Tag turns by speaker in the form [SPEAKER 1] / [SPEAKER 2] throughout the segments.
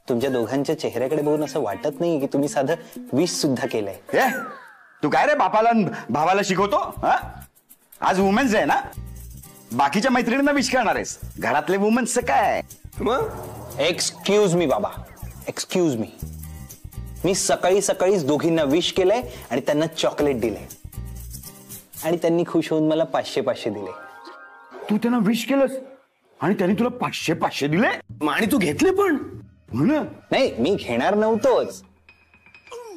[SPEAKER 1] तुमच्या दोघांच्या चेहऱ्याकडे बघून असं वाटत नाही की तुम्ही साधं विश सुद्धा केलंय.
[SPEAKER 2] तू काय रे बापाला भावाला शिकवतो? आज वुमेन्स डे ना, बाकीच्या मैत्रिणींना विश करणार आहेस, घरातले वुमेन्सचं काय?
[SPEAKER 1] एक्सक्यूज मी बाबा, एक्सक्यूज मी. मी सकाळी सकाळीच दोघींना विश केलंय आणि त्यांना चॉकलेट दिलंय आणि त्यांनी खुश होऊन मला 500 दिले.
[SPEAKER 2] तू त्यांना विश केलंस आणि त्यांनी तुला 500 दिले
[SPEAKER 1] आणि तू घेतले पण? नाही, मी घेणार नव्हतोच,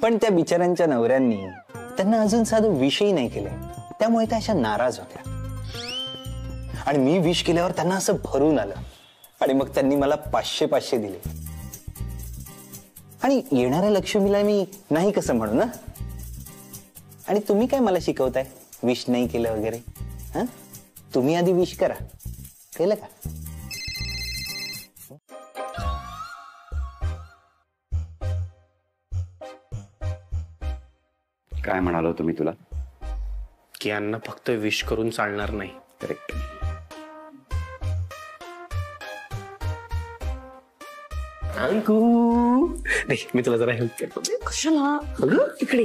[SPEAKER 1] पण त्या बिचाऱ्यांच्या नवऱ्यांनी त्यांना अजून साधं विषयही नाही केलंय, त्यामुळे त्या अशा नाराज होत्या. आणि मी विश केल्यावर त्यांना असं भरून आलं आणि मग त्यांनी मला 500 दिले. आणि येणाऱ्या लक्ष्मीला मी नाही कसं म्हणू ना. आणि तुम्ही काय मला शिकवताय विश नाही केलं वगैरे? तुम्ही आधी विश करा, केलं का?
[SPEAKER 2] काय म्हणालो तुम्ही तुला?
[SPEAKER 3] की यांना फक्त विश करून चालणार नाही.
[SPEAKER 2] करेक्ट.
[SPEAKER 3] नाही, मी तुला जरा हेल्प करतो.
[SPEAKER 4] कशाला?
[SPEAKER 3] इकडे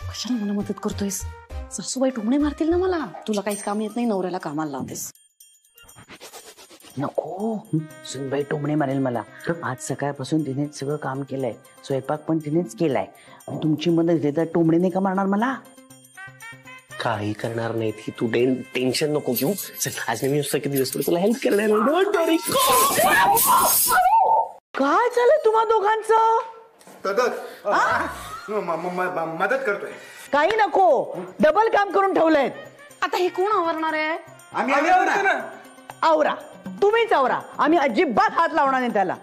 [SPEAKER 4] कशाला मला मदत करतोयस? सासूबाई टोमणे मारतील ना मला. तुला काहीच काम येत नाही, नवऱ्याला कामाला लावतेस.
[SPEAKER 5] नको, सुनबाई टोमणे मारेल मला. आज सकाळपासून तिनेच सगळं काम केलंय, स्वयंपाक पण तिनेच केलाय. तुमची मदत घेते तर टोमणे नाही का मारणार मला?
[SPEAKER 3] काही करणार नाही ती, तू टेन्शन नको घेऊ. आज मी किती दिवस तुला हेल्प करणार.
[SPEAKER 5] काय झालं तुम्हा दोघांचं?
[SPEAKER 2] मदत करतोय.
[SPEAKER 5] काही नको, डबल काम करून ठेवलंय.
[SPEAKER 4] आता हे कोण आवरणार आहे?
[SPEAKER 2] आम्ही
[SPEAKER 5] आवरा, तुम्हीच आवरा. आम्ही अजिबात हात लावणार नाही त्याला.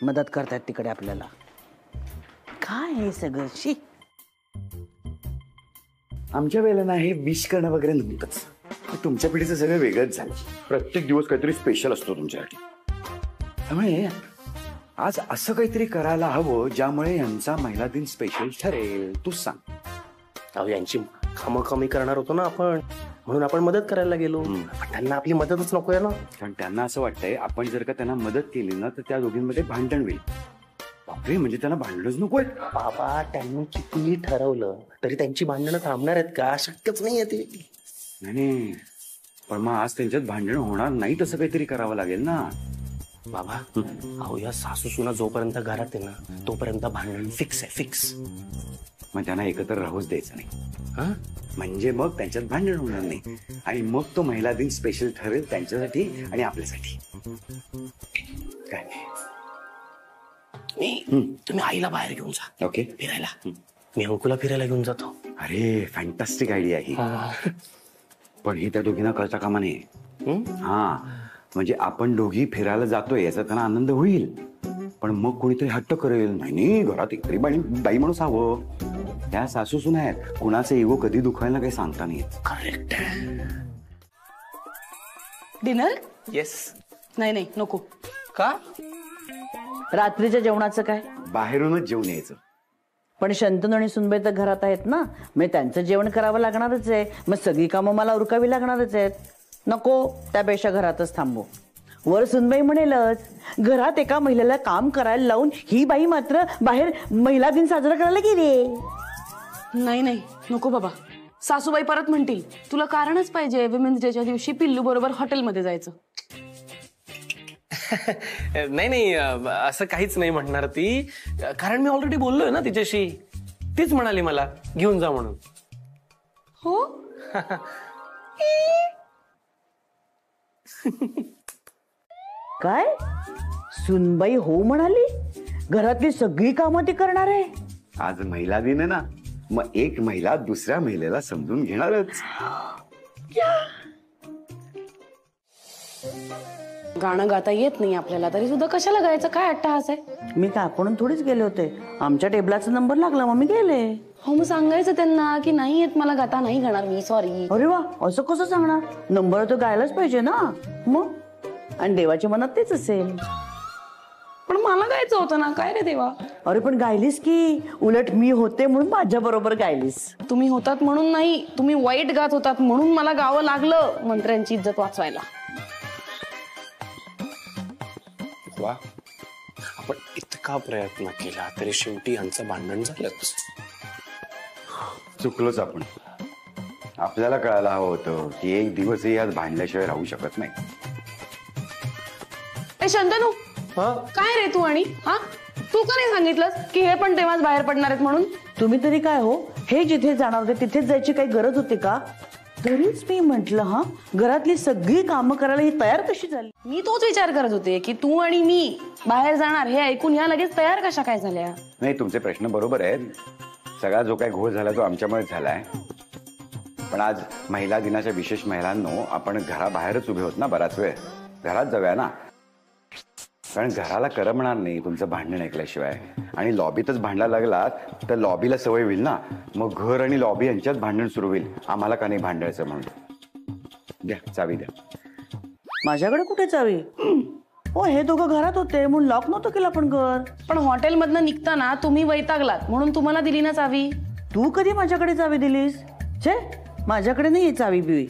[SPEAKER 5] मदत करतायत तिकडे आपल्याला. काय हे सगळं? शी.
[SPEAKER 2] आमच्या वेळेला ना हे विश करणं वगैरे नव्हतंच. तुमच्या पिढीचं सगळं वेगळंच झालं. प्रत्येक दिवस काहीतरी स्पेशल असतो तुमच्यासाठी. त्यामुळे आज असं काहीतरी करायला हवं ज्यामुळे यांचा महिला दिन स्पेशल ठरेल. तूच सांग.
[SPEAKER 3] अहो, यांची कामं कमी करणार होतो ना आपण, म्हणून आपण मदत करायला गेलो. पण त्यांना आपली मदतच नकोय ना.
[SPEAKER 2] कारण त्यांना असं वाटतंय आपण जर का त्यांना मदत केली ना तर त्या दोघींमध्ये भांडण होईल. बापरे, म्हणजे त्यांना भांडणच नकोय.
[SPEAKER 3] बाबा, त्यांनी कितीही ठरवलं तरी त्यांची भांडणं थांबणार आहेत का? शक्यच नाही आहे ते.
[SPEAKER 2] नाही, पण मग आज त्यांच्यात भांडण होणार नाही तसं काहीतरी करावं लागेल ना.
[SPEAKER 3] बाबा, अहो या सासू सुना जोपर्यंत घरात आहे ना तोपर्यंत भांडण फिक्स आहे, फिक्स.
[SPEAKER 2] मग त्यांना एकत्र राहूच द्यायचं नाही. म्हणजे मग त्यांच्यात भांडण होणार नाही आणि मग तो महिला दिन स्पेशल ठरेल त्यांच्यासाठी आणि आपल्यासाठी. काय
[SPEAKER 3] तुम्ही आईला बाहेर घेऊन जा.
[SPEAKER 2] ओके,
[SPEAKER 3] फिरायला. मी अंकुला फिरायला घेऊन जातो.
[SPEAKER 2] अरे फॅन्टास्टिक आयडिया ही. पण ही त्या दोघींना कळता कामा नये. म्हणजे आपण दोघी फिरायला जातोय याचा त्यांना आनंद होईल, पण मग कोणीतरी हट्ट करेल. नाही, घरात एकतरी बाई माणूस हवं. त्या सासू सुना आहेत, कुणाचा इगो कधी दुखायला काही सांगता नाही येत.
[SPEAKER 3] करेक्ट.
[SPEAKER 4] डिनर?
[SPEAKER 3] येस.
[SPEAKER 4] नाही नको.
[SPEAKER 3] का?
[SPEAKER 5] रात्रीच्या जेवणाचं काय?
[SPEAKER 2] बाहेरूनच जेवण यायचं.
[SPEAKER 5] पण शंतनू आणि सुनबाई तर घरात आहेत ना, मग त्यांचं जेवण करावं लागणारच आहे. मग सगळी कामं मला उरकावी लागणारच आहेत. नको, त्यापेक्षा घरातच थांबू. वर सुनबाई म्हणेलच, घरात एका महिलेला काम करायला लावून ही बाई मात्र बाहेर महिला दिन साजरा करायला गेली.
[SPEAKER 4] नाही नको बाबा. सासूबाई परत म्हणतील तुला कारणच पाहिजे विमेन्स डेच्या दिवशी पिल्लू बरोबर हॉटेलमध्ये जायचं.
[SPEAKER 3] नाही, असं काहीच नाही म्हणणार ती, कारण मी ऑलरेडी बोललोय ना तिच्याशी. तीच म्हणाली मला घेऊन जा म्हणून.
[SPEAKER 4] हो.
[SPEAKER 5] काय? सुनबाई हो म्हणाली? घरातली सगळी कामं ती करणार आहे?
[SPEAKER 2] आज महिला दिन आहे ना, मग एक महिला दुसऱ्या महिलेला समजून घेणारच.
[SPEAKER 4] गाणं गाता येत नाही आपल्याला तरी सुद्धा कशाला गायचं? काय अट्टहास आहे?
[SPEAKER 5] मी काय आपण थोडीच गेले होते. आमच्या टेबलाचा नंबर लागला मग मी गेले.
[SPEAKER 4] हो, मग सांगायचं त्यांना की नाही येत मला गाता, नाही गाणार मी, सॉरी.
[SPEAKER 5] अरे वा, असं कसं सांगणार? नंबर तर गायलाच पाहिजे ना. मग आणि देवाच्या मनात तेच असेल.
[SPEAKER 4] पण मला गायचं होतं ना. काय रे देवा?
[SPEAKER 5] अरे पण गायलीस की. उलट मी होते म्हणून माझ्या बरोबर गायलीस.
[SPEAKER 4] तुम्ही होतात म्हणून नाही, तुम्ही वाईट गात होतात म्हणून मला गावं लागलं मंत्र्यांची इज्जत वाचवायला.
[SPEAKER 3] वा, आपण इतका प्रयत्न केला तरी शेवटी यांचं भांडण झालंच.
[SPEAKER 2] चुकलोच आपण. आपल्याला कळायला हवं होतं की एक दिवसही आज भांडल्याशिवाय राहू शकत नाही.
[SPEAKER 4] ए शंतनू, काय रे तू आणि हा तू का नाही सांगितलंस की हे पण तेव्हाच बाहेर पडणार आहेत म्हणून?
[SPEAKER 5] तुम्ही तरी काय हो, हे जिथे जाणार होते तिथेच जायची काही गरज होती का? तरीच मी म्हंटल, हा घरातली सगळी कामं करायला ही तयार कशी झाली?
[SPEAKER 4] मी तोच विचार करत होते की तू आणि मी बाहेर जाणार हे ऐकून ह्या लगेच तयार कशा काय झाल्या?
[SPEAKER 2] नाही, तुमचे प्रश्न बरोबर आहेत. सगळा जो काही घोळ झाला तो आमच्यामुळेच झालाय. पण आज महिला दिनाच्या विशेष महिलांनो, आपण घराबाहेरच उभे होत ना बराच वेळ. घरात जाऊया ना, कारण घराला करमणार नाही तुमचं भांडण ऐकल्याशिवाय. आणि लॉबीतच भांडायला लागलात तर लॉबीला सवय होईल ना, मग घर आणि लॉबी यांच्यात भांडण सुरू होईल. आम्हाला का नाही भांडायचं म्हणून. द्या चावी द्या.
[SPEAKER 5] माझ्याकडे कुठे चावी? हो, हे दोघं घरात होते म्हणून लॉक नव्हतं केलं आपण घर.
[SPEAKER 4] पण हॉटेलमधनं निघताना तुम्ही वैतागलात म्हणून तुम्हाला दिली ना चावी.
[SPEAKER 5] तू कधी माझ्याकडे चावी दिलीस? छे, माझ्याकडे नाही चावी बिवी.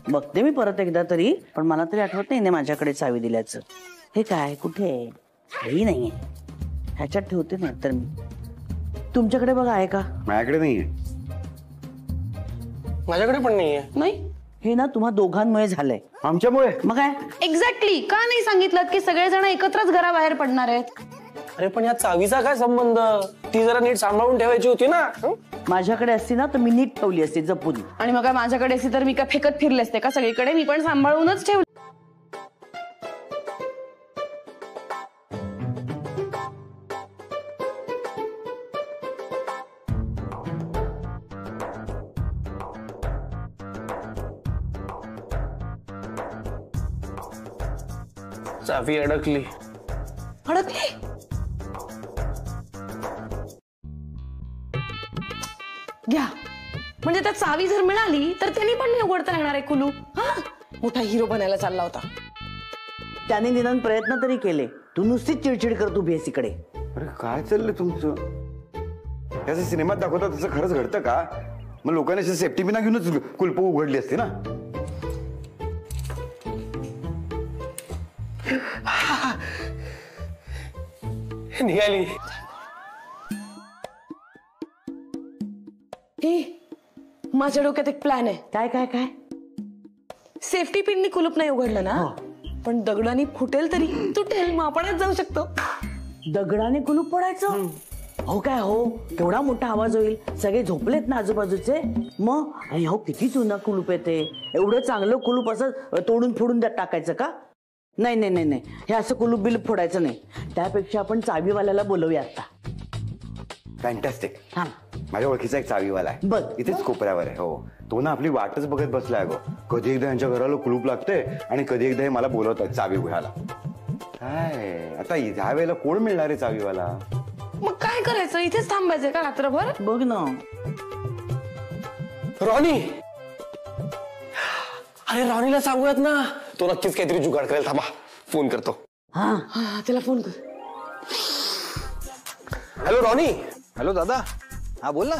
[SPEAKER 5] बघते मी परत एकदा तरी, पण मला तरी आठवत नाही माझ्याकडे चावी दिल्याचं. हे काय, कुठे? हेही नाहीये. ह्याच्यात ठेवते नाही तर मी. तुमच्याकडे बघा आहे का?
[SPEAKER 2] माझ्याकडे नाहीये.
[SPEAKER 3] माझ्याकडे पण नाहीये.
[SPEAKER 4] नाही,
[SPEAKER 5] हे ना तुम्हा दोघांमुळे झालंय.
[SPEAKER 2] आमच्यामुळे?
[SPEAKER 5] मग काय?
[SPEAKER 4] एक्झॅक्टली. का नाही सांगितलं की सगळेजण एकत्रच घराबाहेर पडणार आहेत?
[SPEAKER 3] अरे पण या चावीचा काय संबंध? ती जरा नीट सांभाळून ठेवायची होती ना.
[SPEAKER 5] माझ्याकडे असती ना तर मी नीट ठेवली असती जपून.
[SPEAKER 4] आणि मग काय माझ्याकडे असती तर मी काय फेकत फिरले असते का सगळीकडे? मी पण सांभाळूनच ठेवली.
[SPEAKER 3] चावी अडकली.
[SPEAKER 4] अडकली? घ्या, म्हणजे त्या चावी जर मिळाली तर त्यांनी पण नाही उघडता येणार आहे कुलू. हा, मोठा हिरो बनायला चालला होता.
[SPEAKER 5] त्याने निदान प्रयत्न तरी केले. तू नुसतीच चिडचिड करत उभी आहेस इकडे.
[SPEAKER 2] अरे काय चाललंय तुमचं? याचं सिनेमात दाखवतात तसं खरंच घडतं का? मग लोकांनी सेफ्टी बिना घेऊनच कुलप उघडली असते ना.
[SPEAKER 3] निघाली.
[SPEAKER 4] हे माझ्या डोक्यात एक प्लॅन आहे.
[SPEAKER 5] काय काय काय?
[SPEAKER 4] सेफ्टी पिननी कुलूप नाही उघडलं ना, पण दगडाने फुटेल तरी तुटेल, मग आपणच जाऊ शकतो.
[SPEAKER 5] दगडाने कुलूप पडायचं? हो काय हो, केवढा मोठा आवाज होईल. सगळे झोपलेत ना आजूबाजूचे. मग आणि हो किती जुना कुलूप येते. एवढं चांगलं कुलूप असं तोडून फोडून त्यात टाकायचं का? नाही नाही नाही नाही, हे असं कुलूप बिलूप फोडायचं नाही. त्यापेक्षा आपण चावीवाल्याला बोलवूया आता.
[SPEAKER 2] फॅन्टॅस्टिक.
[SPEAKER 5] हा,
[SPEAKER 2] माझ्या ओळखीचा एक चावीवाला आहे.
[SPEAKER 5] बघ.
[SPEAKER 2] इथेच कोपऱ्यावर आहे. हो, तो ना आपली वाटच बघत बसलाय. अगो कधी एकदा यांच्या घराला कुलूप लागते आणि कधी एकदा हे मला बोलवतात चावी घ्यायला. काय आता ह्या वेळेला कोण मिळणार आहे चावीवाला?
[SPEAKER 4] मग काय करायचं? इथेच थांबायचं का रात्रभर?
[SPEAKER 5] बघ ना.
[SPEAKER 3] रॉनी, अरे रॉनीला सांगूयात ना, तो नक्कीच काहीतरी जुगाड करेल. थांबा, फोन करतो.
[SPEAKER 5] हा,
[SPEAKER 4] त्याला फोन कर.
[SPEAKER 3] Hello Ronnie.
[SPEAKER 1] हॅलो दादा. हा बोल ना.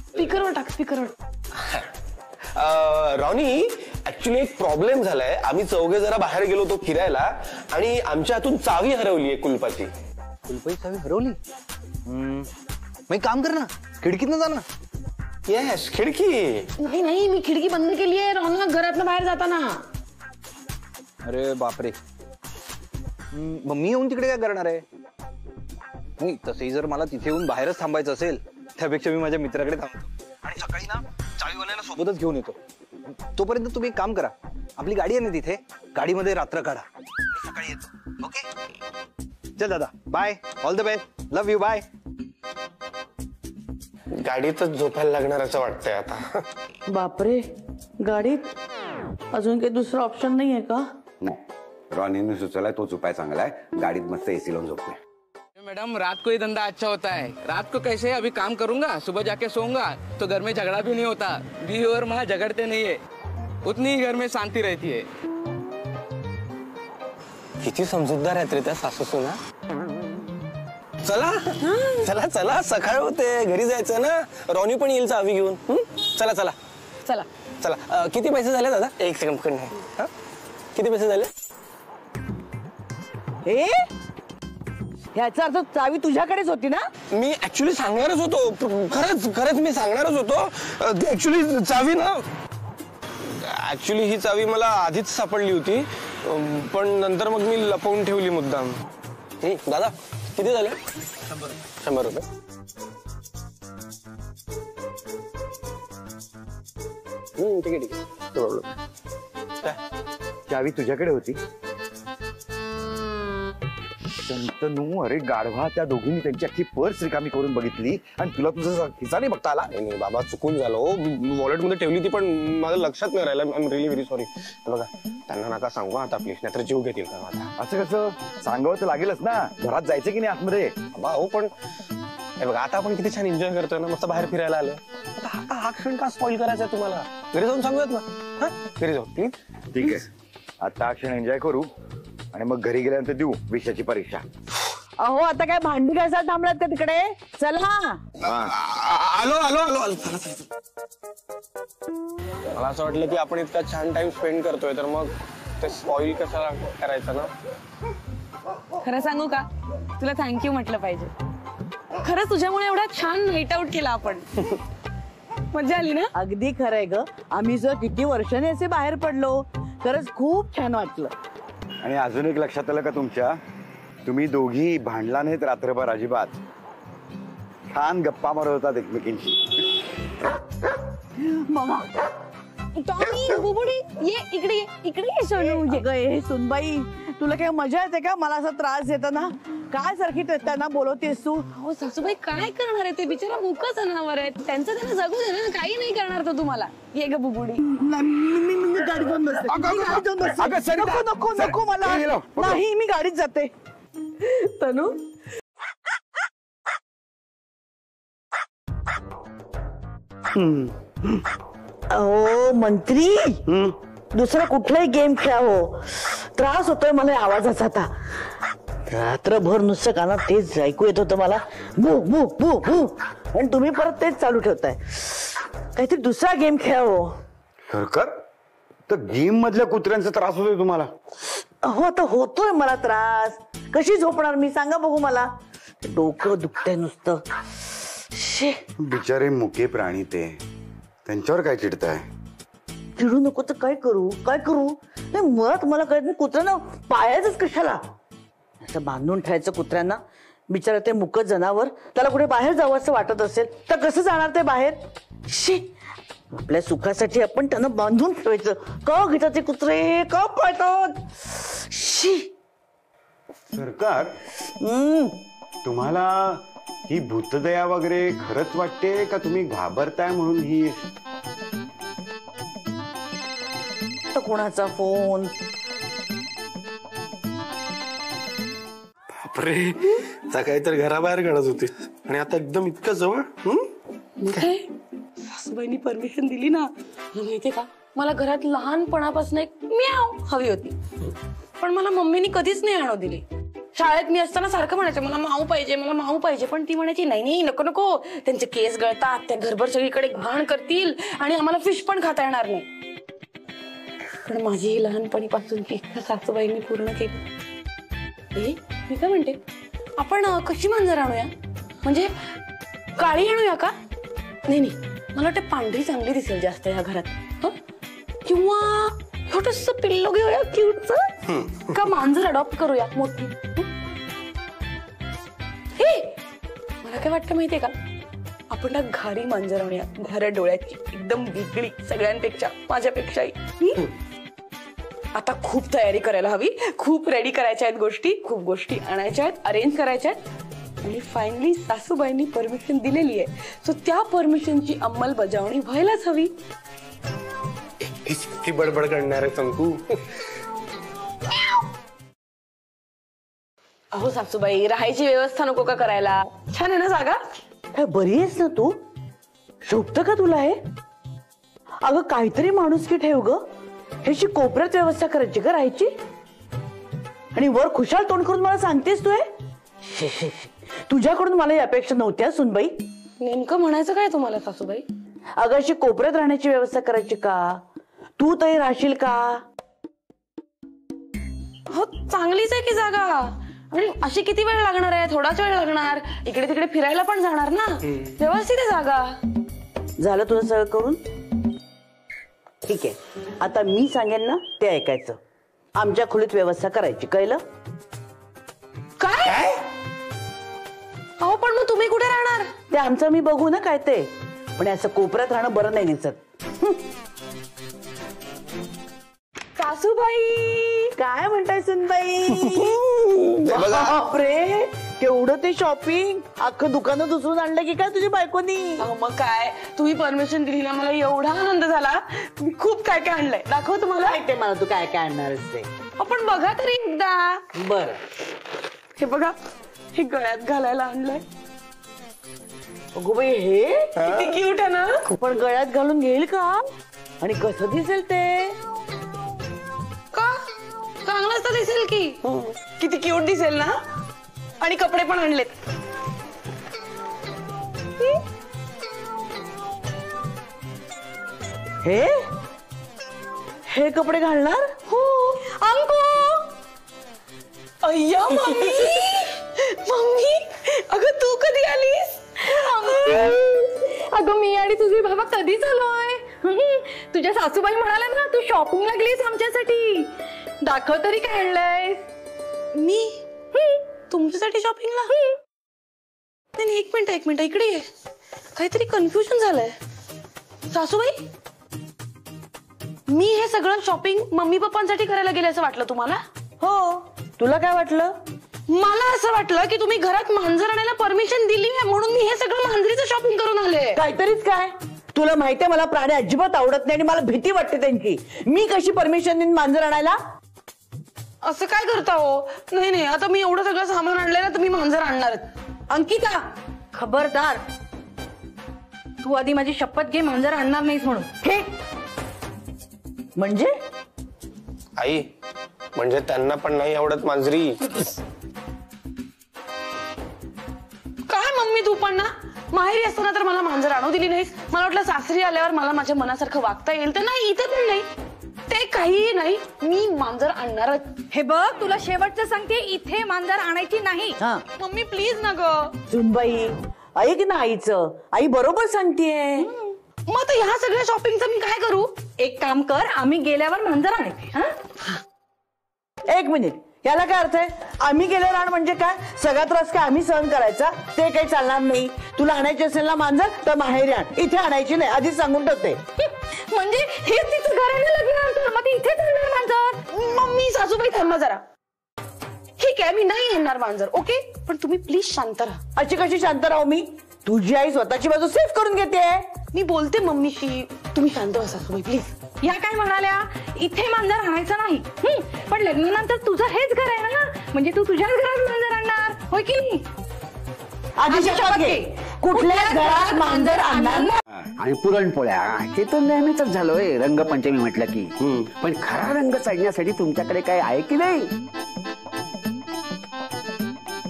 [SPEAKER 4] स्पीकरवर टाक, स्पीकरवर.
[SPEAKER 3] रॉनी, ऍक्च्युली एक प्रॉब्लेम झालाय. आम्ही चौघे जरा बाहेर गेलो होतो फिरायला आणि आमच्या हातून चावी हरवली आहे कुलपाची.
[SPEAKER 1] कुलपाची चावी हरवली? मग काम कर ना, खिडकीतनं जा ना.
[SPEAKER 3] येस, खिडकी.
[SPEAKER 4] नाही नाही, मी खिडकी बंद केली आहे रॉनला घरातनं बाहेर जाताना.
[SPEAKER 1] अरे बापरे. मग मी येऊन तिकडे काय करणार आहे? नाही, तसंही जर मला तिथे येऊन बाहेरच थांबायचं असेल त्यापेक्षा मी माझ्या मित्राकडे थांबतो आणि सकाळी ना चावीवाल्याला सोबतच घेऊन येतो. तोपर्यंत तुम्ही एक काम करा, आपली गाडी आहे ना तिथे, गाडीमध्ये रात्र काढा. सकाळी येतो. ओके, चल दादा, bye, all the best, love you, bye.
[SPEAKER 3] गाडीतच झोपायला लागणार असं वाटतंय आता.
[SPEAKER 5] बापरे, गाडीत? अजून काही दुसरा ऑप्शन नाहीये का?
[SPEAKER 2] नाही, रॉनीने सुचवलाय तोच उपाय चांगला आहे. गाडीत मस्त एसी लावून झोपूया.
[SPEAKER 6] मैडम, रात को ही धंधा अच्छा होता है. रात को कैसे अभी काम करूंगा, सुबह जाके सोऊंगा तो घर में झगड़ा भी नहीं होता. बीवी और माँ झगड़ते नहीं है, उतनी ही घर में शांति रहती है.
[SPEAKER 3] किती समजूतदार आहेत रे त्या सासू ना. चला चला चला, सकाळ होते, घरी जायचं ना. रॉनी पण येईल चावी घेऊन. चला चला
[SPEAKER 4] चला
[SPEAKER 3] चला. किती पैसे झाले दादा? एक सेकंड पकड नाही. किती पैसे झाले?
[SPEAKER 5] ए ह्याचा अर्थ चावी तुझ्याकडेच होती ना?
[SPEAKER 3] मी ऍक्च्युली सांगणारच होतो, खरंच खरंच मी सांगणारच होतो. ऍक्च्युली चावी ना, ऍक्च्युली ही चावी मला आधीच सापडली होती, पण नंतर मग मी लपवून ठेवली मुद्दाम. दादा किती झाले? 100 रुपये. ठीक आहे ठीक आहे, नो प्रॉब्लेम.
[SPEAKER 2] चावी तुझ्याकडे होती? शंतनू, अरे गाढवा, त्या दोघींनी त्यांची अख्खी पर्स रिकामी करून बघितली आणि तुला तुझा खिसा नाही बघता आला?
[SPEAKER 3] नाही बाबा, चुकून झालं. वॉलेट मध्ये ठेवली ती, पण माझं लक्षात नाही राहिलं. I am really very sorry. बघा, त्यांना नका सांगू आता प्लीज, नाहीतर जीव घेतील का माझा.
[SPEAKER 2] असं कसं? सांगावं तर लागेलच ना. घरात जायचं की नाही आतमध्ये?
[SPEAKER 3] बाबा हो, पण हे बघा, आता आपण किती छान एन्जॉय करतोय ना, मस्त बाहेर फिरायला आलं. आता हा क्षण का स्पॉइल करायचा तुम्हाला? घरी जाऊन सांगूयात ना. हा, घरी जाऊ प्लीज.
[SPEAKER 2] ठीक आहे, आता हा क्षण एन्जॉय करू आणि मग घरी गेल्यानंतर देऊ विषयाची परीक्षा.
[SPEAKER 5] अहो आता काय भांडी घासायला थांबलात का तिकडे? चला.
[SPEAKER 3] आलो आलो आलो आलो. चला चला. मला असं वाटलं की आपण इतका छान टाइम स्पेंड करतोय, तर मग ते स्पॉइल कशाला करायचं ना.
[SPEAKER 4] खरं सांगू का, तुला थँक्यू म्हटलं पाहिजे. खरंच तुझ्यामुळे एवढा छान नाईट आउट केला आपण. मजा आली ना?
[SPEAKER 5] अगदी खरंय ग. आम्ही जर किती वर्षांनी असे बाहेर पडलो, खरंच खूप छान वाटलं.
[SPEAKER 2] आणि अजून एक लक्षात आलं का तुमच्या? तुम्ही दोघी भांडला नाहीत रात्रभर अजिबात. छान गप्पा मारत होतात एकमेकींशी.
[SPEAKER 5] मामा
[SPEAKER 4] बुबुडी ये इकडे, ये इकडे ये सोनू.
[SPEAKER 5] अगं हे सुनबाई, तुला काय मजा येते का मला असा त्रास देतो ना? काय सारखी त्यांना बोलवतेस तू?
[SPEAKER 4] हो सासूबाई, काय करणार आहे ते? बिचारा मुकच जनावर आहे, त्यांचं त्यांना जगू दे ना. काही नाही करणार तो तुम्हाला. ये ग बुबुडी.
[SPEAKER 5] मी गाडी जाऊन बसते. नको नको नको मला नाही, मी गाडीत जाते. तनू अहो मंत्री, दुसरा कुठलाही गेम खेळावं, त्रास होतोय मला आवाजाचा. आता रात्रभर नुसतं कानात तेच ऐकू येत होतं मला, भू भू भू भू, आणि तुम्ही परत तेच चालू ठेवताय. काहीतरी दुसरा गेम खेळावं.
[SPEAKER 2] खरखर, तर गेम मधल्या कुत्र्यांचा त्रास होतोय तुम्हाला?
[SPEAKER 5] हो तर होतोय मला त्रास. कशी झोपणार मी, सांगा बघू मला. डोकं दुखतंय नुसतं.
[SPEAKER 2] बिचारे मुके प्राणी, ते त्यांच्यावर काय चिडताय?
[SPEAKER 5] चिडू नको तर काय करू, काय करू? नाही मुळात मला कळत नाही, कुत्र्यांना पायाचंच कशाला असं बांधून ठेवायचं कुत्र्यांना? बिचारा ते मुकत जनावर, त्याला कुठे बाहेर जावं असं वाटत असेल तर कसं जाणार ते बाहेर? आपल्या सुखासाठी आपण त्यांना बांधून ठेवायचं. का घेतात ते कुत्रे, का पळतात?
[SPEAKER 2] सरकार, तुम्हाला ही भूतदया वगैरे खरंच वाटते का तुम्ही घाबरताय म्हणून ही?
[SPEAKER 5] तर कोणाचा फोन?
[SPEAKER 3] बापरे, सकाळी तर घराबाहेर घडत होती आणि आता एकदम इतकं जवळ.
[SPEAKER 4] काय सासूबाईंनी परमिशन दिली ना. माहितीये का, मला घरात लहानपणापासून एक म्याव हवी होती, पण मला मम्मीनी कधीच नाही आणू दिली. शाळेत मी असताना सारखं म्हणायचं मला माऊ पाहिजे, मला माऊ पाहिजे, पण ती म्हणायची नाही नाही नको नको, त्यांचे केस गळतात, त्या घरभर सगळीकडे घाण करतील आणि आम्हाला फिश पण खाता येणार नाही. पण माझी ही लहानपणीपासूनची इच्छा सासूबाईंनी पूर्ण केली. मी काय म्हणते, आपण कशी मांजर आणूया? म्हणजे काळी आणूया का? नाही नाही, मला वाटतं पांढरी चांगली दिसेल जास्त या घरात. किंवा छोटस पिल्लो घेऊया क्यूटच, का मांजर अडॉप्ट करूया मोठी? मला काय वाटतं माहितीये का, आपण ना घारी मांजर आणूया, घाऱ्या डोळ्याची, एकदम वेगळी सगळ्यांपेक्षा, माझ्यापेक्षाही. आता खूप तयारी करायला हवी, खूप रेडी करायच्या आहेत गोष्टी, खूप गोष्टी आणायच्या आहेत, अरेंज करायच्या आहेत. आणि फायनली सासूबाईंनी परमिशन दिलेली आहे, सो त्या परमिशनची अंमलबजावणी व्हायलाच हवी.
[SPEAKER 3] किती बडबड करणार आहे तंकू.
[SPEAKER 4] अहो सासूबाई, राहायची व्यवस्था नको का करायला? छान आहे ना जागा.
[SPEAKER 5] काय बरी आहेस ना तू? शोभतं का तुला हे? अगं काहीतरी माणुसकी ठेव ग. ह्याची कोपऱ्यात व्यवस्था करायची का राहायची? आणि वर खुशाल तोंड करून मला सांगतेस तू हे? तुझ्याकडून मला ही अपेक्षा नव्हत्या सुनबाई.
[SPEAKER 4] नेमकं म्हणायचं काय तुम्हाला सासूबाई?
[SPEAKER 5] अगं अशी कोपऱ्यात राहण्याची व्यवस्था करायची का? तू तरी राहशील का?
[SPEAKER 4] हो चांगलीच आहे की जागा. आणि अशी किती वेळ लागणार आहे? थोडाच वेळ लागणार. इकडे तिकडे फिरायला पण जाणार ना. व्यवस्थित आहे जागा.
[SPEAKER 5] झालं तुझं सगळं करून? ठीक आहे, आता मी सांगेन ना ते ऐकायचं. आमच्या खोलीत व्यवस्था करायची, कळलं?
[SPEAKER 4] काय? अहो पण मग तुम्ही कुठे राहणार?
[SPEAKER 5] ते आमचं मी बघू ना काय ते. पण असं कोपऱ्यात राहणं बरं नाही दिसत.
[SPEAKER 4] सासूबाई
[SPEAKER 5] काय म्हणताय सुनबाई? बापरे, केवढं ते शॉपिंग! अख्खं दुकानं दुसरून आणलं की काय तुझी बायकोनी?
[SPEAKER 4] मग काय, तुम्ही परमिशन दिली ना, मला एवढा आनंद झाला. मी खूप काय काय आणलंय. दाखव तुम्हाला.
[SPEAKER 5] माहितीये मला तू काय काय आणणारच ते.
[SPEAKER 4] आपण बघा तरी एकदा.
[SPEAKER 5] बर,
[SPEAKER 4] हे बघा, हे गळ्यात घालायला आणलंय.
[SPEAKER 5] अगो बाई, हे
[SPEAKER 4] किती क्यूट आहे ना.
[SPEAKER 5] पण गळ्यात घालून घेईल का? आणि कसं दिसेल ते?
[SPEAKER 4] का चांगलंच तर दिसेल की. किती क्यूट दिसेल ना. आणि कपडे पण आणलेत.
[SPEAKER 5] हे हे कपडे घालणार?
[SPEAKER 4] हो. अंकू, अय्या मम्मी. मम्मी, अगं तू कधी आलीस?
[SPEAKER 7] अगं मी आणि तुझे बाबा कधीच आलोय. तुझ्या सासूबाई म्हणाल्या ना तू शॉपिंग लागलीस आमच्यासाठी. दाखव तरी काय आणलंय.
[SPEAKER 4] मी तुमच्यासाठी शॉपिंगला? नाही, एक मिनिट इकडे ये. काहीतरी कन्फ्युजन झालंय. सासूबाई, मी हे सगळं शॉपिंग मम्मी पप्पांसाठी करायला गेले असं वाटलं तुम्हाला?
[SPEAKER 5] हो. तुला काय वाटलं?
[SPEAKER 4] मला असं वाटलं की तुम्ही घरात मांजर आणायला परमिशन दिली आहे म्हणून मी हे सगळं मांजरीचं शॉपिंग करून आले.
[SPEAKER 5] काहीतरीच काय. तुला माहितीये मला प्राणी अजिबात आवडत नाही आणि मला भीती वाटते त्यांची. मी कशी परमिशन देईन मांजर आणायला?
[SPEAKER 4] असं काय करता हो? नाही, आता मी एवढं सगळं सामान आणलंय ना, तर मी मांजर आणणार.
[SPEAKER 7] अंकिता, खबरदार. तू आधी माझी शपथ घे मांजर आणणार नाहीस म्हणून.
[SPEAKER 5] हे म्हणजे?
[SPEAKER 3] आई, म्हणजे त्यांना पण नाही आवडत मांजरी?
[SPEAKER 4] काय मम्मी तू पण ना, माहेरी असताना तर मला मांजर आणू दिली नाहीस. मला वाटलं सासरी आल्यावर मला माझ्या मनासारखं वागता येईल. तर नाही, इथे पण नाही. ते काहीही नाही, मी मांजर आणणारच.
[SPEAKER 7] हे बघ, तुला शेवटचं सांगते, इथे मांजर आणायची नाही.
[SPEAKER 5] हा,
[SPEAKER 4] मम्मी प्लीज ना ग.
[SPEAKER 5] सुनबाई ऐक ना आईचं. आई बरोबर सांगतेय.
[SPEAKER 4] मग आता ह्या सगळ्या शॉपिंगचं मी काय करू?
[SPEAKER 7] एक काम कर, आम्ही गेल्यावर मांजर आणायची.
[SPEAKER 5] एक मिनिट, याला काय अर्थ आहे? आम्ही गेल्यावर आण म्हणजे काय? सगळा त्रास काय आम्ही सहन करायचा? ते काही चालणार नाही. तुला आणायची असेल ना मांजर तर माहेरी आण, इथे आणायची नाही. आधीच सांगून ठेवते.
[SPEAKER 7] म्हणजे हे तिचं घराला लागलं, मग इथेच आणणार मांजर.
[SPEAKER 4] मम्मी, सासूबाई थांबा जरा. ठीक आहे, मी नाही आणणार मांजर, ओके? पण तुम्ही प्लीज शांत राहा.
[SPEAKER 5] अशी कशी शांत राहू मी? तुझी आई स्वतःची बाजू सेफ करून घेते.
[SPEAKER 4] मी बोलते मम्मीशी, तुम्ही शांत व्हा सासूबाई प्लीज.
[SPEAKER 7] या काय म्हणाल्या, इथे मांजर आणायचं नाही. पण लग्नानंतर तुझं हेच घर आहे ना, म्हणजे तू तुझ्याच घरात मांजर आणणार, होय की नाही?
[SPEAKER 5] आधी शपथ घे, कुठल्याच घरात मांजर आणणार नाही.
[SPEAKER 8] आणि पुरणपोळ्या हे तर नेहमीच झालोय रंगपंचमी म्हटलं की. पण खरा रंग चढण्यासाठी तुमच्याकडे काय आहे की नाही?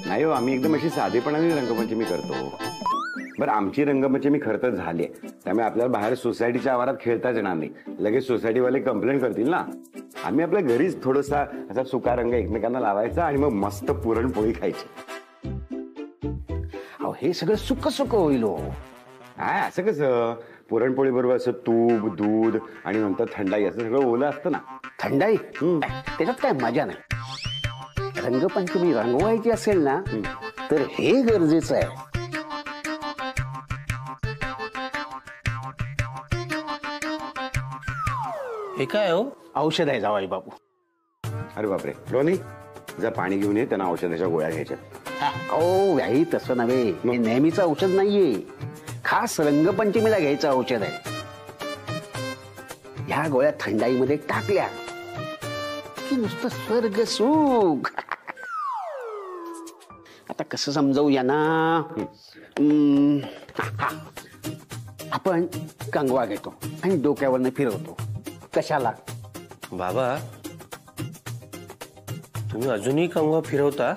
[SPEAKER 2] नाही हो, आम्ही एकदम अशी साधेपणाने रंगपंचमी करतो. बरं, आमची रंगपंचमी खरं तर झाली आहे, त्यामुळे आपल्याला बाहेर सोसायटीच्या आवारात खेळताच येणार नाही. लगेच सोसायटीवाले कंप्लेंट करतील ना. आम्ही आपल्या घरीच थोडासा असा सुका रंग एकमेकांना लावायचा आणि मग मस्त पुरणपोळी खायची.
[SPEAKER 8] अहो हे सगळं सुक सुक होईल हो.
[SPEAKER 2] काय असं कसं? पुरणपोळी बरोबर असं तूप, दूध आणि नंतर थंडाई असं सगळं ओलं असतं ना.
[SPEAKER 8] थंडाई त्याच्यात काय मजा नाही. रंगपंचमी रंगवायची असेल ना तर हे गरजेचं आहे.
[SPEAKER 3] हे काय हो?
[SPEAKER 8] औषध आहे जावाई बाबू.
[SPEAKER 2] अरे बापरे, रोनी जा पाणी घेऊन ये, त्यांना औषधाच्या गोळ्या घ्यायच्या.
[SPEAKER 8] ओ याही तसं नव्हे, हे नेहमीचं औषध नाहीये, खास रंगपंचमीला घ्यायचं औषध आहे. ह्या गोळ्या थंडाईमध्ये टाकल्या की नुसतं स्वर्ग सुख. आता कसं समजावू यांना? आपण कंगवा घेतो आणि डोक्यावरनं फिरवतो. कशाला?
[SPEAKER 3] बाबा, तुम्ही अजूनही कंगवा फिरवता?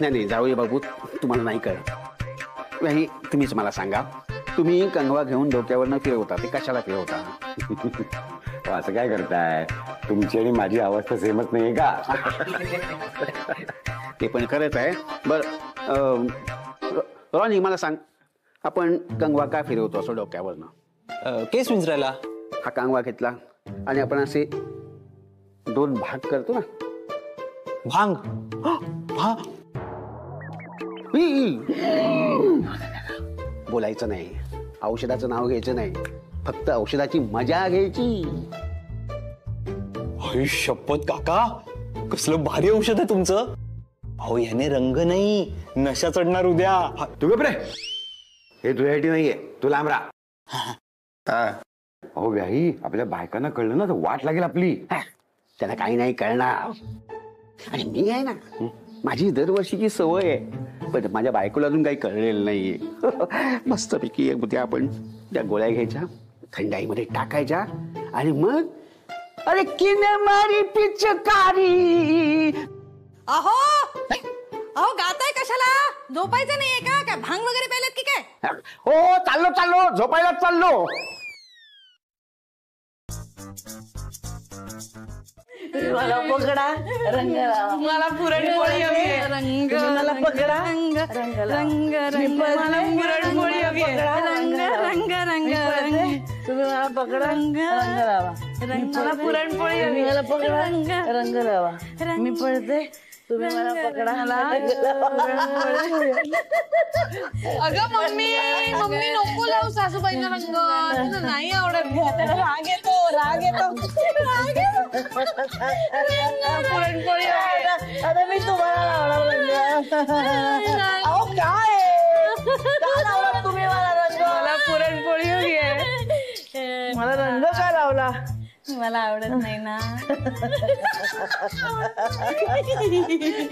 [SPEAKER 8] नाही जाऊया बाबू, तुम्हाला नाही कळत. नाही तुम्हीच मला सांगा, तुम्ही कंगवा घेऊन डोक्यावरनं फिरवता ते कशाला फिरवता?
[SPEAKER 2] असं काय करताय? तुमची आणि माझी अवस्था सेमच नाहीये का?
[SPEAKER 8] ते पण खरंच आहे. बर रॉनी, मला सांग, आपण कंगवा का फिरवतो असं डोक्यावरनं?
[SPEAKER 1] केस विंचरायला.
[SPEAKER 8] हा कांगवा घेतला आणि आपण असे 2 भाग करतो ना.
[SPEAKER 1] भांग.
[SPEAKER 8] बोलायचं नाही, औषधाचं नाव घ्यायचं नाही, फक्त औषधाची मजा घ्यायची.
[SPEAKER 1] अरे शपथ काका, कसलं भारी औषध आहे तुमचं. अहो याने रंग नाही, नशा चढणार उद्या.
[SPEAKER 2] तू गप रे, हे तुझ्यासाठी नाहीये, तू लांब राहा. अहो व्याही, आपल्या बायकांना कळलं ना तर वाट लागेल आपली.
[SPEAKER 8] त्याला काही नाही कळणार. आणि मी आहे ना, माझी दरवर्षीची सवय आहे, पण माझ्या बायकोला अजून काही कळलेलं नाहीये. मस्तपैकी उद्या आपण त्या गोळ्या घ्यायच्या, थंडाईमध्ये टाकायच्या आणि मग अरे किनमारी पिचकारी.
[SPEAKER 7] अहो अहो, गाताय कशाला? झोपायचं नाहीये का? काय भांग वगैरे प्यायलेत की काय?
[SPEAKER 8] हो, चाललो झोपायला चाललो.
[SPEAKER 5] मला पकडा, रंग लावा.
[SPEAKER 7] मला पुरणपोळी हवी आहे. रंग
[SPEAKER 5] मला पकडा,
[SPEAKER 7] रंग
[SPEAKER 5] रंग लावा.
[SPEAKER 7] रंग रंग मला पुरणपोळी हवी आहे. रंग रंग रंग रंग
[SPEAKER 5] तुम्ही मला पकडा, रंग लावा.
[SPEAKER 7] मला पुरणपोळी हवी.
[SPEAKER 5] मला पकडा, रंग लावा. मी पळते, तुम्ही मला पकडा.
[SPEAKER 7] अगं मम्मी नको लावू सासूबाईंना रंग. त्यांना नाही आवडत. राग येतो. पुरणपोळी
[SPEAKER 5] आता मी तुम्हाला लावणार रंग. अहो काय लावला तुम्ही मला रंग?
[SPEAKER 7] मला पुरणपोळी हवी आहे.
[SPEAKER 5] मला रंग का लावला?
[SPEAKER 7] मला आवडत नाही ना.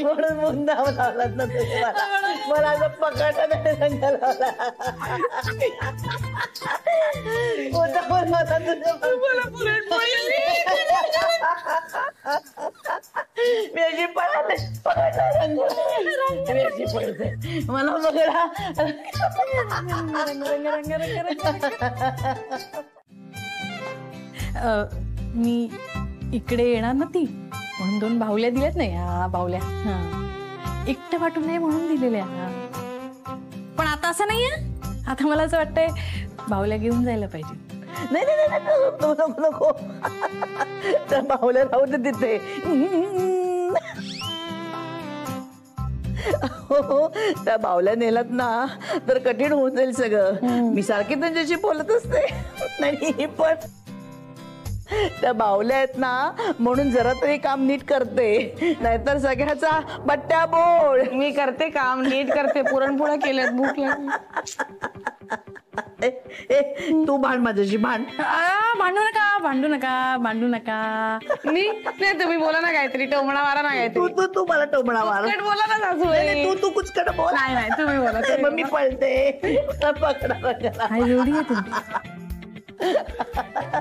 [SPEAKER 5] म्हणून मुद्दाम लावलात ना तुम्ही मला असं पकडा नाही रंग लावला. मी अशी पळाले, पकडला रंग. मी अशी पळते, मला पकडा.
[SPEAKER 7] मी इकडे येणार ना ती म्हणून 2 बाहुल्या दिल्यात नाही. हा बाहुल्या एकटं वाटून नाही म्हणून दिलेल्या. पण आता असं नाहीये. आता मला असं वाटतंय बाहुल्या घेऊन जायला पाहिजे.
[SPEAKER 5] नाही नको. त्या बाहुल्या राहू दे तिथे. त्या बाहुल्या नेलात ना तर कठीण होऊन जाईल सगळं. मी सारखी त्यांच्याशी बोलत असते. नाही पण त्या बाहुल्या आहेत ना म्हणून जरा तरी काम नीट करते, नाहीतर सगळ्याचा बट्ट्या बोळ.
[SPEAKER 7] मी करते काम नीट करते. पुरणपोळ्या केल्यात, भूक लागली.
[SPEAKER 5] तू भांड माझ्याशी, भांड.
[SPEAKER 7] भांडू नका. मी नाही, तुम्ही बोला ना काहीतरी, टोमणा मारा ना काहीतरी.
[SPEAKER 5] तू मला टोमणा मार.
[SPEAKER 7] बोला ना सासूबाई.
[SPEAKER 5] तू कुचकट बोल.
[SPEAKER 7] नाही तुम्ही बोला.
[SPEAKER 5] मग मी पळते. पकडा
[SPEAKER 7] एवढी आहे तुमची.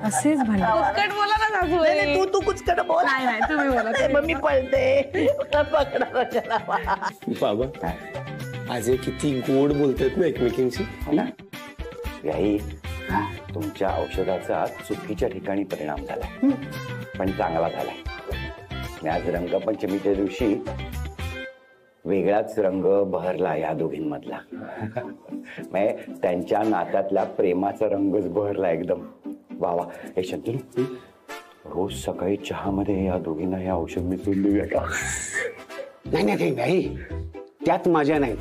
[SPEAKER 7] असेच भांडण. बोला ना सासूबाई.
[SPEAKER 5] तू कुचकट बोल.
[SPEAKER 7] नाही तुम्ही बोला.
[SPEAKER 5] मग मी पळते. पकडा.
[SPEAKER 3] बाबा आज किती गोड बोलतात ना एकमेकींशी.
[SPEAKER 2] व्याही, तुमच्या औषधाचा चुकीच्या ठिकाणी परिणाम झालाय, पण चांगला झालाय. आज रंगपंचमीच्या दिवशी वेगळाच रंग बहरला या दोघींमधला. म्हणजे त्यांच्या नात्यातल्या प्रेमाचा रंगच बहरला एकदम. वा वा. हे शंतनू, रोज सकाळी चहामध्ये या दोघींना हे औषध मिसळून देऊया का?
[SPEAKER 8] नाही भाई, त्यात मजा नाही.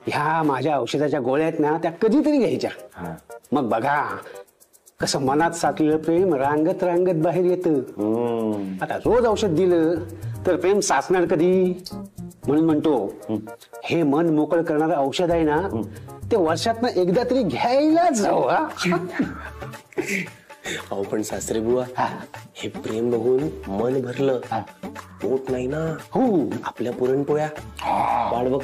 [SPEAKER 8] ह्या माझ्या औषधाच्या गोळ्या आहेत ना, त्या कधीतरी घ्यायच्या. मग बघा कसं मनात साचलेलं प्रेम रांगत रांगत बाहेर येतं. आता रोज औषध दिलं तर प्रेम साचणार कधी? म्हणून म्हणतो हे मन मोकळं करणारं औषध आहे ना, ते वर्षातनं एकदा तरी घ्यायलाच जाऊ.
[SPEAKER 3] अहो पण सासरे बुवा, हे प्रेम बघून मन भरलं, पोट नाही ना.
[SPEAKER 8] हो,
[SPEAKER 3] आपल्या पुरणपोळ्या वाढ बघ.